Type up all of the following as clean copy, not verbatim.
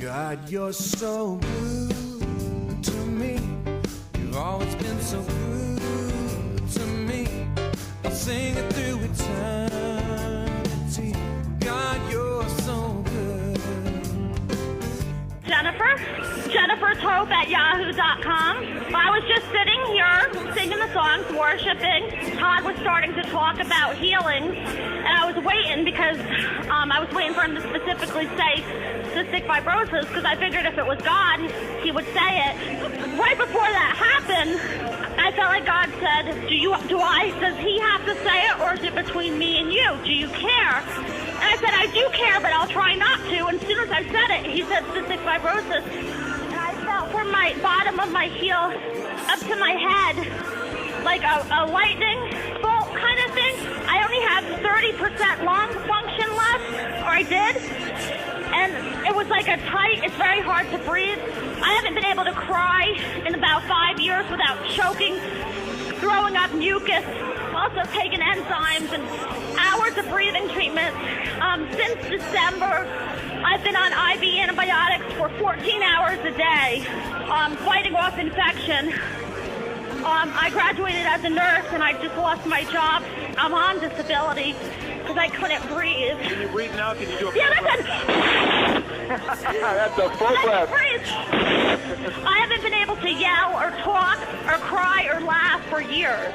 God, you're so good to me. You've always been so good to me. I'll sing it through eternity. God, you're so good. Jennifer's Hope at yahoo.com. I was just sitting here singing the songs, worshiping. Todd was starting to talk about healing, and I was waiting because I was waiting for him to specifically say cystic fibrosis, because I figured if it was God, he would say it. Right before that happened, I felt like God said, does he have to say it, or is it between me and you? Do you care? And I said, I do care, but I'll try not to. And as soon as I said it, he said cystic fibrosis. And I felt from my bottom of my heel up to my head like a lightning bolt kind of thing. I only have 30% lung function left, or I did. And it was like it's very hard to breathe. I haven't been able to cry in about 5 years without choking, throwing up mucus, also taking enzymes and hours of breathing treatment. Since December, I've been on IV antibiotics for 14 hours a day, fighting off infection. I graduated as a nurse, and I just lost my job. I'm on disability because I couldn't breathe. Can you breathe now? Can you do a Yeah, that's That's a full breath. I haven't been able to yell or talk or cry or laugh for years.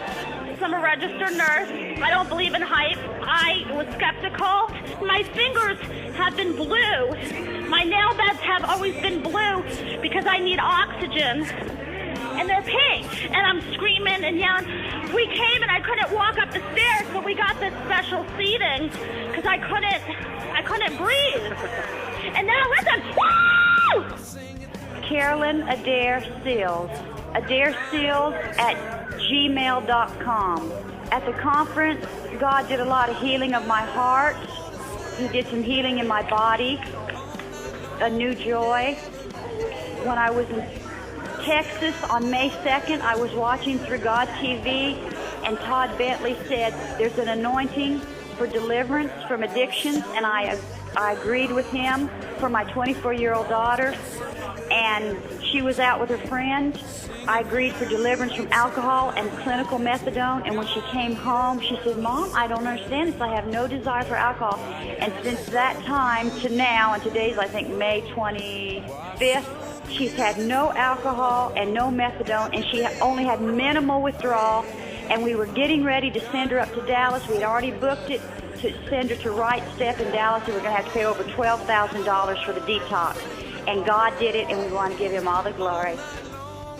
I'm a registered nurse. I don't believe in hype. I was skeptical. My fingers have been blue. My nail beds have always been blue because I need oxygen. And they're pink. And I'm screaming and yelling. We came and I couldn't walk up the stairs, but we got this special seating because I couldn't breathe. And now listen. Woo! Carolyn Adair Seals. Adair Seals at gmail.com. At the conference, God did a lot of healing of my heart. He did some healing in my body. A new joy. When I was in Texas on May 2nd, I was watching through God TV, and Todd Bentley said there's an anointing for deliverance from addictions, and I agreed with him for my 24-year-old daughter, and she was out with her friend. I agreed for deliverance from alcohol and clinical methadone, and when she came home, she said, Mom, I don't understand this. I have no desire for alcohol. And since that time to now, and today's, I think, May 25th, she's had no alcohol and no methadone, and she only had minimal withdrawal, and we were getting ready to send her up to Dallas. We had already booked it to send her to Right Step in Dallas, and we're going to have to pay over $12,000 for the detox. And God did it, and we want to give him all the glory.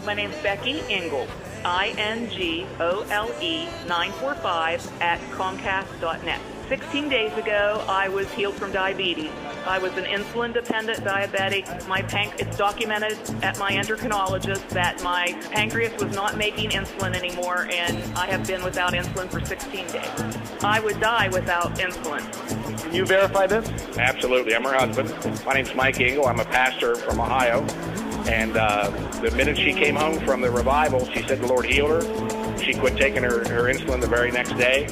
My name's Becky Engel, INGOLE 945 at Comcast.net. 16 days ago, I was healed from diabetes. I was an insulin-dependent diabetic. It's documented at my endocrinologist that my pancreas was not making insulin anymore, and I have been without insulin for 16 days. I would die without insulin. Can you verify this? Absolutely. I'm her husband. My name's Mike Engel. I'm a pastor from Ohio. And the minute she came home from the revival, she said the Lord healed her. She quit taking her insulin the very next day,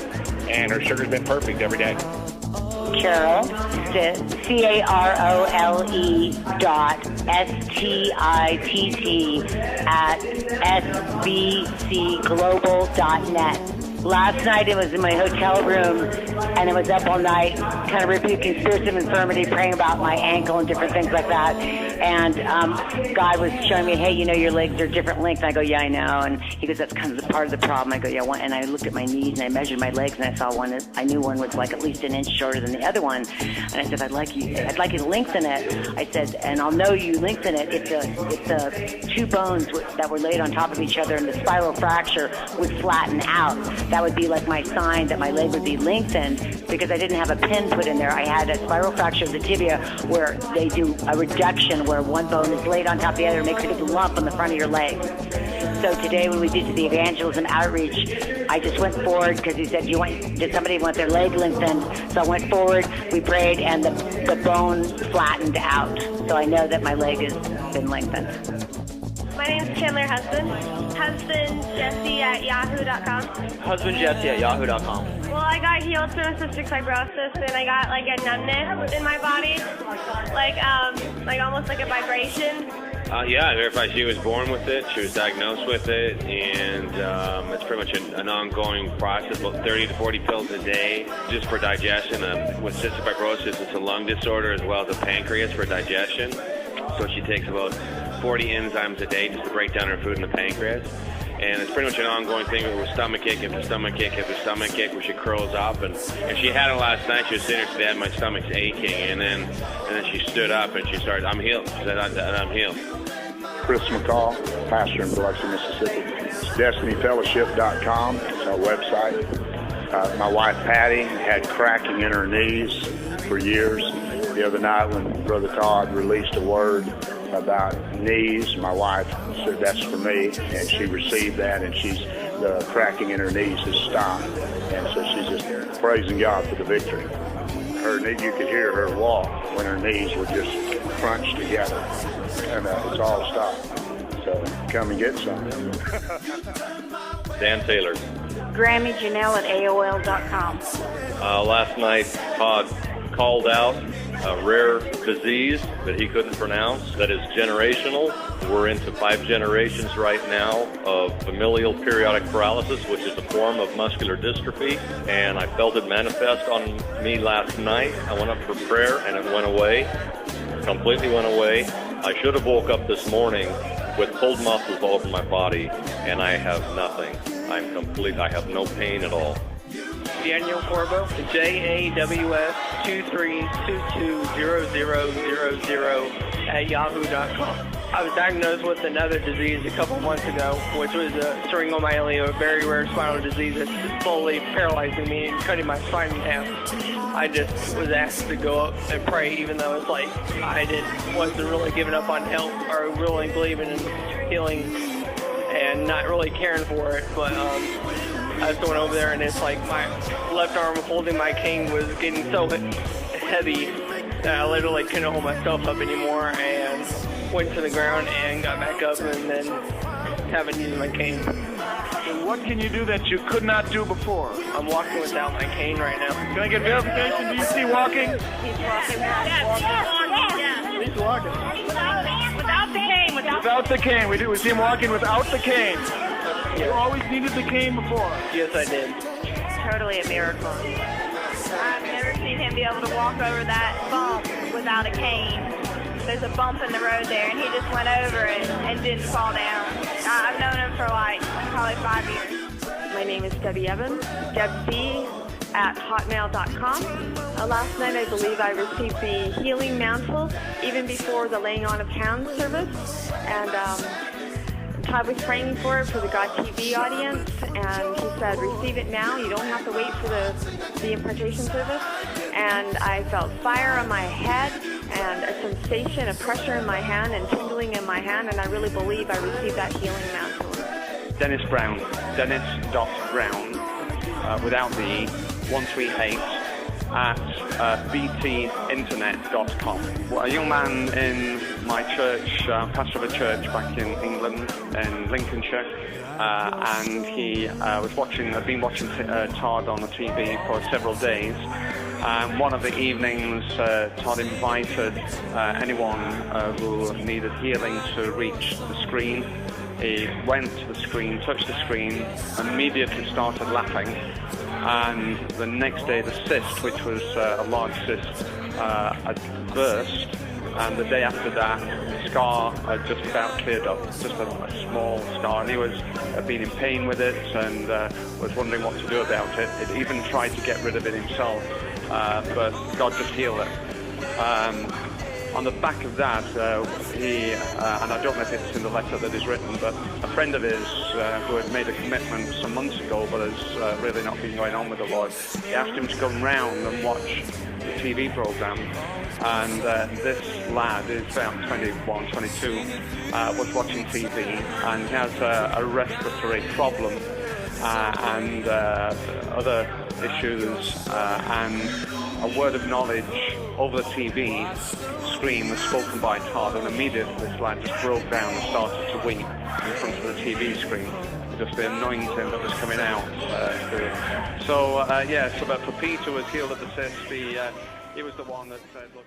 and her sugar's been perfect every day. Carol, CAROLE .STITT at SBCglobal.net. Last night it was in my hotel room, and I was up all night kind of rebuking spirits of infirmity, praying about my ankle and different things like that. And God was showing me, hey, you know, your legs are different length. And I go, yeah, I know. And he goes, that's kind of part of the problem. I go, yeah. And I looked at my knees, and I measured my legs, and I saw one that I knew one was like at least an inch shorter than the other one. And I said, I'd like you to lengthen it. I said, and I'll know you lengthen it if the two bones that were laid on top of each other and the spiral fracture would flatten out. That would be like my sign that my leg would be lengthened, because I didn't have a pin put in there. I had a spiral fracture of the tibia where they do a reduction where one bone is laid on top of the other and makes a big lump on the front of your leg. So today when we did the evangelism outreach, I just went forward because he said, did somebody want their leg lengthened? So I went forward, we prayed, and the bone flattened out. So I know that my leg has been lengthened. My name's Chandler Husband. Husband Jesse at yahoo.com. Husband Jesse at yahoo.com. Well, I got healed from cystic fibrosis, and I got like a numbness in my body, like almost like a vibration. Yeah, I verified she was born with it. She was diagnosed with it, and it's pretty much an ongoing process, about 30 to 40 pills a day just for digestion. With cystic fibrosis, it's a lung disorder as well as a pancreas for digestion. So she takes about 40 enzymes a day just to break down her food in the pancreas. And it's pretty much an ongoing thing with stomach ache after stomach ache after stomach ache, where she curls up. And she had it last night. She was sitting there, Dad, my stomach's aching. And then she stood up and she started, I'm healed. She said, I'm healed. Chris McCall, pastor in Biloxi, Mississippi. It's destinyfellowship.com. It's our website. My wife, Patty, had cracking in her knees for years. The other night when Brother Todd released a word about knees, my wife said, that's for me, and she received that, and the cracking in her knees has stopped, and so she's just praising God for the victory. You could hear her walk when her knees were just crunched together, and it's all stopped. So come and get some. Dan Taylor. Grammy Janelle at AOL.com. Last night, Todd called out a rare disease that he couldn't pronounce that is generational. We're into 5 generations right now of familial periodic paralysis, which is a form of muscular dystrophy, and I felt it manifest on me last night. I went up for prayer and it went away, completely went away. I should have woke up this morning with pulled muscles all over my body, and I have nothing. I'm complete. I have no pain at all. Daniel Corbo, JAWS23220000 I was diagnosed with another disease a couple months ago, which was cerebromyelina, a very rare spinal disease that's slowly paralyzing me and cutting my spine in half. I just was asked to go up and pray, even though it's like I wasn't really giving up on help or really believing in healing and not really caring for it, but I just went over there, and it's like my left arm holding my cane was getting so heavy that I literally couldn't hold myself up anymore, and went to the ground and got back up, and then haven't used my cane. So what can you do that you could not do before? I'm walking without my cane right now. Can I get verification? Do you see walking? He's walking. He's walking. Without the cane. Without the cane. We see him walking without the cane. You always needed the cane before. Yes, I did. Totally a miracle. I've never seen him be able to walk over that bump without a cane. There's a bump in the road there, and he just went over it and didn't fall down. I've known him for probably 5 years. My name is Debbie Evans, debc@hotmail.com. Last night I believe I received the healing mantle even before the laying on of hands service, and Todd was praying for it for the God TV audience, and he said, receive it now. You don't have to wait for the impartation service. And I felt fire on my head and a sensation of pressure in my hand and tingling in my hand, and I really believe I received that healing mantle. Dennis Brown, Dennis.Brown, without the E, 138 at btinternet.com. Well, a young man in my church, pastor of a church back in England, in Lincolnshire, and he had been watching Todd on the TV for several days. One of the evenings, Todd invited anyone who needed healing to reach the screen. He went to the screen, touched the screen, immediately started laughing, and the next day the cyst, which was a large cyst, had burst, and the day after that the scar had just about cleared up, just a small scar, and he had been in pain with it and was wondering what to do about it. He even tried to get rid of it himself, but God just healed it. On the back of that, he, and I don't know if it's in the letter that is written, but a friend of his who had made a commitment some months ago but has really not been going on with the Lord, he asked him to come round and watch the TV program. And this lad is about 21, 22, was watching TV, and he has a respiratory problem and other issues, and a word of knowledge over the TV screen was spoken by Todd, and immediately this lad just broke down and started to weep in front of the TV screen. just the anointing that was coming out. So but for Peter was healed of the cyst. He was the one that said, look.